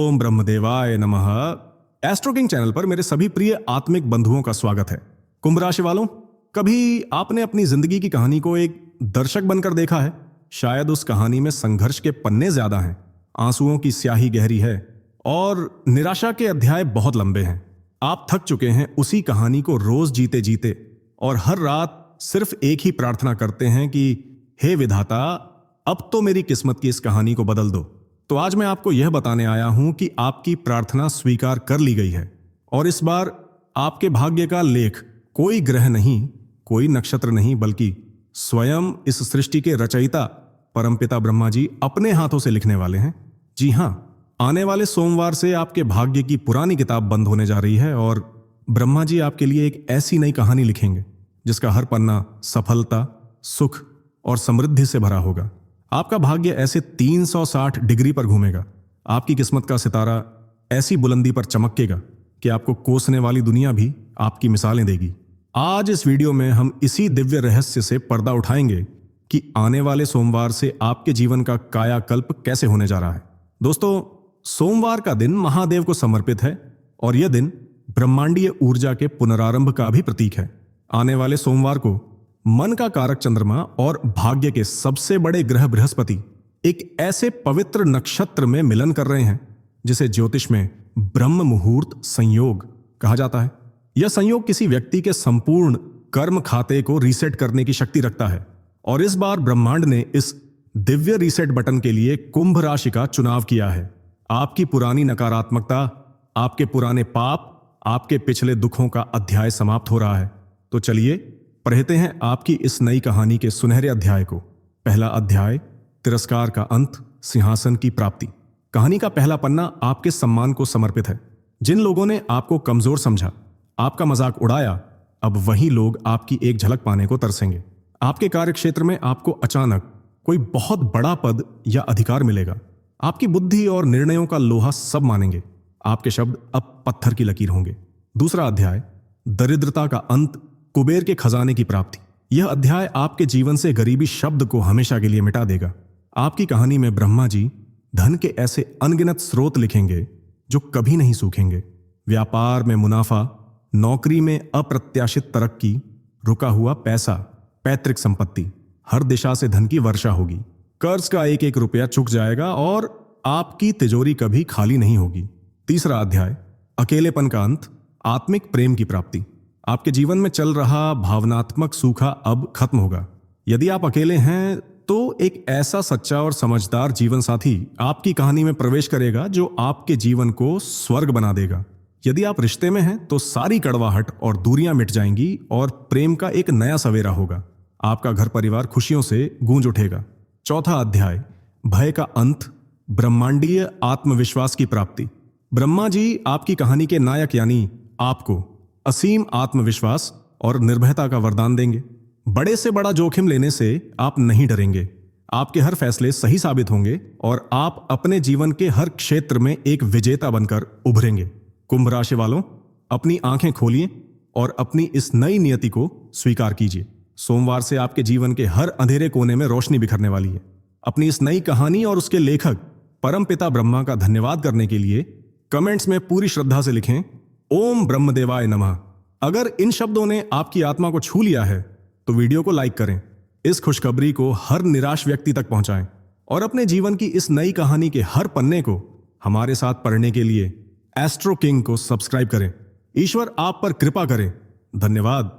ओम ब्रह्मदेवाय नमः। Astro king channel पर मेरे सभी प्रिय आत्मिक बंधुओं का स्वागत है। कुंभ राशि वालों, कभी आपने अपनी जिंदगी की कहानी को एक दर्शक बनकर देखा है? शायद उस कहानी में संघर्ष के पन्ने ज्यादा हैं, आंसुओं की स्याही गहरी है और निराशा के अध्याय बहुत लंबे हैं। आप थक चुके हैं उसी कहानी को रोज जीते जीते और हर रात सिर्फ एक ही प्रार्थना करते हैं कि हे विधाता, अब तो मेरी किस्मत की इस कहानी को बदल दो। तो आज मैं आपको यह बताने आया हूं कि आपकी प्रार्थना स्वीकार कर ली गई है और इस बार आपके भाग्य का लेख कोई ग्रह नहीं, कोई नक्षत्र नहीं, बल्कि स्वयं इस सृष्टि के रचयिता परमपिता ब्रह्मा जी अपने हाथों से लिखने वाले हैं। जी हां, आने वाले सोमवार से आपके भाग्य की पुरानी किताब बंद होने जा रही है और ब्रह्मा जी आपके लिए एक ऐसी नई कहानी लिखेंगे जिसका हर पन्ना सफलता, सुख और समृद्धि से भरा होगा। आपका भाग्य ऐसे 360 डिग्री पर घूमेगा। आपकी किस्मत का सितारा ऐसी बुलंदी पर चमकेगा कि आपको कोसने वाली दुनिया भी आपकी मिसालें देगी। आज इस वीडियो में हम इसी दिव्य रहस्य से पर्दा उठाएंगे कि आने वाले सोमवार से आपके जीवन का कायाकल्प कैसे होने जा रहा है। दोस्तों, सोमवार का दिन महादेव को समर्पित है और यह दिन ब्रह्मांडीय ऊर्जा के पुनरारंभ का भी प्रतीक है। आने वाले सोमवार को मन का कारक चंद्रमा और भाग्य के सबसे बड़े ग्रह बृहस्पति एक ऐसे पवित्र नक्षत्र में मिलन कर रहे हैं जिसे ज्योतिष में ब्रह्म मुहूर्त संयोग कहा जाता है। यह संयोग किसी व्यक्ति के संपूर्ण कर्म खाते को रीसेट करने की शक्ति रखता है और इस बार ब्रह्मांड ने इस दिव्य रीसेट बटन के लिए कुंभ राशि का चुनाव किया है। आपकी पुरानी नकारात्मकता, आपके पुराने पाप, आपके पिछले दुखों का अध्याय समाप्त हो रहा है। तो चलिए पढ़ते हैं आपकी इस नई कहानी के सुनहरे अध्याय को। पहला अध्याय, तिरस्कार का अंत, सिंहासन की प्राप्ति। कहानी का पहला पन्ना आपके सम्मान को समर्पित है। जिन लोगों ने आपको कमजोर समझा, आपका मजाक उड़ाया, अब वही लोग आपकी एक झलक पाने को तरसेंगे। आपके कार्यक्षेत्र में आपको अचानक कोई बहुत बड़ा पद या अधिकार मिलेगा। आपकी बुद्धि और निर्णयों का लोहा सब मानेंगे। आपके शब्द अब पत्थर की लकीर होंगे। दूसरा अध्याय, दरिद्रता का अंत, कुबेर के खजाने की प्राप्ति। यह अध्याय आपके जीवन से गरीबी शब्द को हमेशा के लिए मिटा देगा। आपकी कहानी में ब्रह्मा जी धन के ऐसे अनगिनत स्रोत लिखेंगे जो कभी नहीं सूखेंगे। व्यापार में मुनाफा, नौकरी में अप्रत्याशित तरक्की, रुका हुआ पैसा, पैतृक संपत्ति, हर दिशा से धन की वर्षा होगी। कर्ज का एक एक रुपया चुक जाएगा और आपकी तिजोरी कभी खाली नहीं होगी। तीसरा अध्याय, अकेलेपन का अंत, आत्मिक प्रेम की प्राप्ति। आपके जीवन में चल रहा भावनात्मक सूखा अब खत्म होगा। यदि आप अकेले हैं तो एक ऐसा सच्चा और समझदार जीवन साथी आपकी कहानी में प्रवेश करेगा जो आपके जीवन को स्वर्ग बना देगा। यदि आप रिश्ते में हैं तो सारी कड़वाहट और दूरियां मिट जाएंगी और प्रेम का एक नया सवेरा होगा। आपका घर परिवार खुशियों से गूंज उठेगा। चौथा अध्याय, भय का अंत, ब्रह्मांडीय आत्मविश्वास की प्राप्ति। ब्रह्मा जी आपकी कहानी के नायक यानी आपको असीम आत्मविश्वास और निर्भयता का वरदान देंगे। बड़े से बड़ा जोखिम लेने से आप नहीं डरेंगे। आपके हर फैसले सही साबित होंगे और आप अपने जीवन के हर क्षेत्र में एक विजेता बनकर उभरेंगे। कुंभ राशि वालों, अपनी आंखें खोलिए और अपनी इस नई नियति को स्वीकार कीजिए। सोमवार से आपके जीवन के हर अंधेरे कोने में रोशनी बिखरने वाली है। अपनी इस नई कहानी और उसके लेखक परमपिता ब्रह्मा का धन्यवाद करने के लिए कमेंट्स में पूरी श्रद्धा से लिखें, ओम ब्रह्मदेवाय नमः। अगर इन शब्दों ने आपकी आत्मा को छू लिया है तो वीडियो को लाइक करें, इस खुशखबरी को हर निराश व्यक्ति तक पहुंचाएं और अपने जीवन की इस नई कहानी के हर पन्ने को हमारे साथ पढ़ने के लिए एस्ट्रो किंग को सब्सक्राइब करें। ईश्वर आप पर कृपा करें। धन्यवाद।